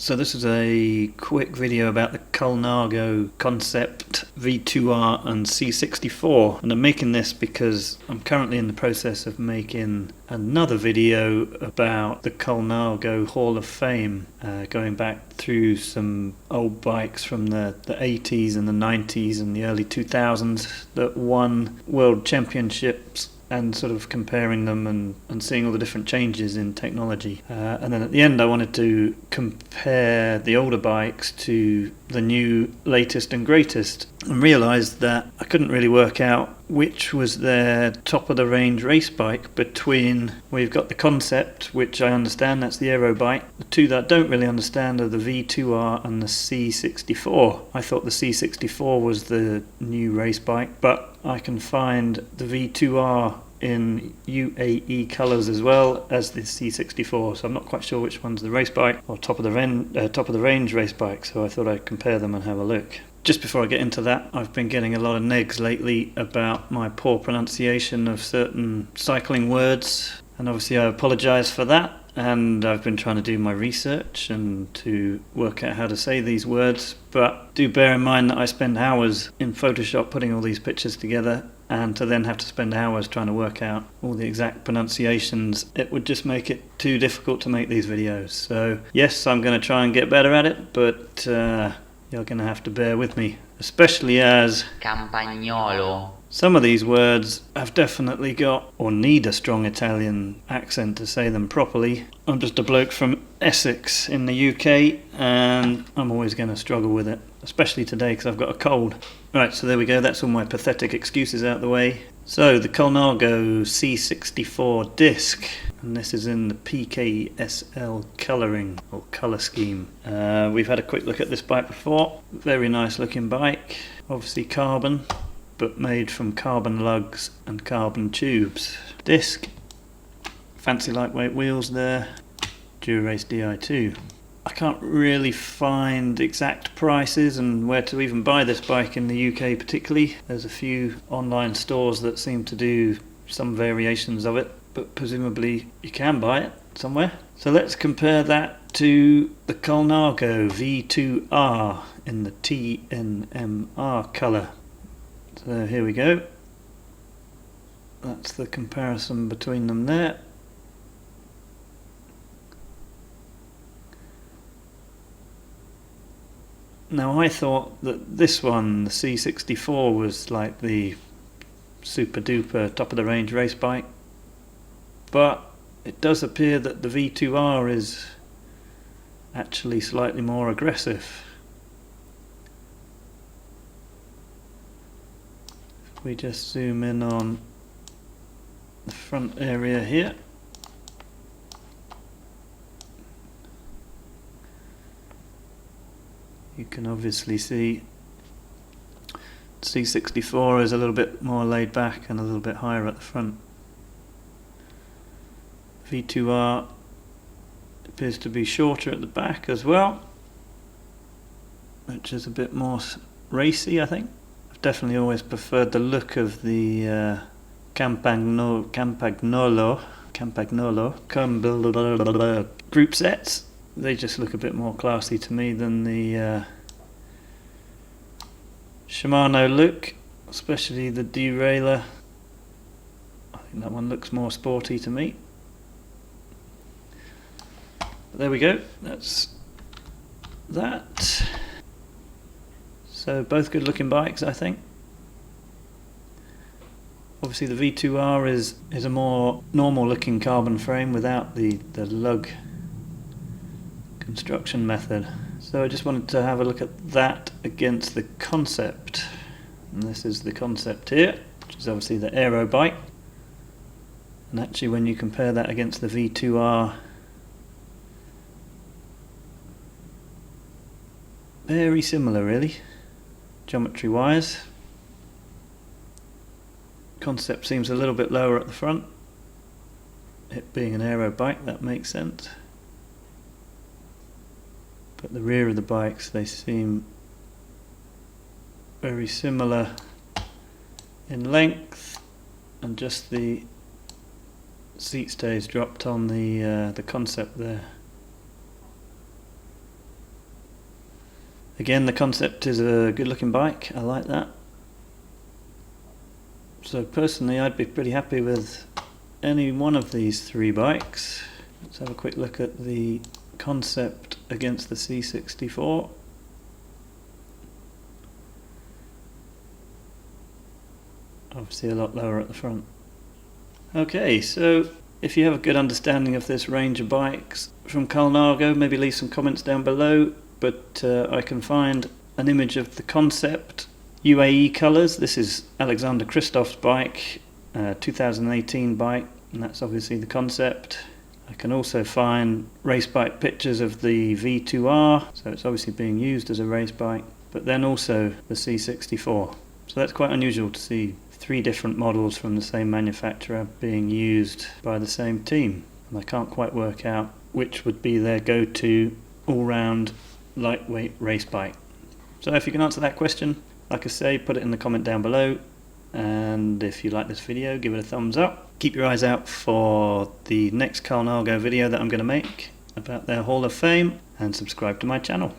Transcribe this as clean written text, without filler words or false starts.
So this is a quick video about the Colnago Concept V2R and C64, and I'm making this because I'm currently in the process of making another video about the Colnago Hall of Fame, going back through some old bikes from the 80s and the 90s and the early 2000s that won world championships, and sort of comparing them and seeing all the different changes in technology. And then at the end I wanted to compare the older bikes to the new latest and greatest, and realised that I couldn't really work out which was their top of the range race bike between, we've got the Concept, which I understand, that's the aero bike. The two that I don't really understand are the V2R and the C64. I thought the C64 was the new race bike, but I can find the V2R in UAE colours as well as the C64, so I'm not quite sure which one's the race bike or top of the range race bike, so I thought I'd compare them and have a look. Just before I get into that, I've been getting a lot of negs lately about my poor pronunciation of certain cycling words, and obviously I apologise for that, and I've been trying to do my research and to work out how to say these words, but do bear in mind that I spend hours in Photoshop putting all these pictures together, and to then have to spend hours trying to work out all the exact pronunciations, it would just make it too difficult to make these videos. So yes, I'm going to try and get better at it, but you're going to have to bear with me, especially as Campagnolo. some of these words have definitely got, or need, a strong Italian accent to say them properly. I'm just a bloke from Essex in the UK, and I'm always going to struggle with it, especially today because I've got a cold. Right, so there we go, that's all my pathetic excuses out the way. So, the Colnago C64 disc, and this is in the PKSL colouring, or colour scheme. We've had a quick look at this bike before. Very nice looking bike, obviously carbon, but made from carbon lugs and carbon tubes. Disc, fancy lightweight wheels there, Dura-Race Di2. I can't really find exact prices and where to even buy this bike in the UK particularly. There's a few online stores that seem to do some variations of it, but presumably you can buy it somewhere. So let's compare that to the Colnago V2R in the TNMR colour. So here we go. That's the comparison between them there. Now I thought that this one, the C64, was like the super duper top of the range race bike, but it does appear that the V2R is actually slightly more aggressive. If we just zoom in on the front area here, you can obviously see C64 is a little bit more laid back and a little bit higher at the front. V2R appears to be shorter at the back as well, which is a bit more racy, I think. I've definitely always preferred the look of the Campagnolo group sets. They just look a bit more classy to me than the Shimano look, especially the derailleur. I think that one looks more sporty to me. But there we go, that's that. So both good looking bikes, I think. Obviously the V2R is a more normal looking carbon frame without the lug construction method. So I just wanted to have a look at that against the Concept, and this is the Concept here, which is obviously the aero bike, and actually when you compare that against the V2R, very similar really, geometry wise. Concept seems a little bit lower at the front, it being an aero bike, that makes sense. But the rear of the bikes, they seem very similar in length, and just the seat stays dropped on the Concept there. Again, the Concept is a good looking bike, I like that. So personally I'd be pretty happy with any one of these three bikes. Let's have a quick look at the Concept against the C64. Obviously a lot lower at the front. Okay, so if you have a good understanding of this range of bikes from Colnago, maybe leave some comments down below, but I can find an image of the Concept UAE colours. This is Alexander Kristoff's bike, 2018 bike, and that's obviously the Concept. I can also find race bike pictures of the V2R, so it's obviously being used as a race bike, but then also the C64. So that's quite unusual to see three different models from the same manufacturer being used by the same team, and I can't quite work out which would be their go-to all-round lightweight race bike. So if you can answer that question, like I say, put it in the comment down below, and if you like this video, give it a thumbs up. Keep your eyes out for the next Colnago video that I'm going to make about their Hall of Fame, and subscribe to my channel.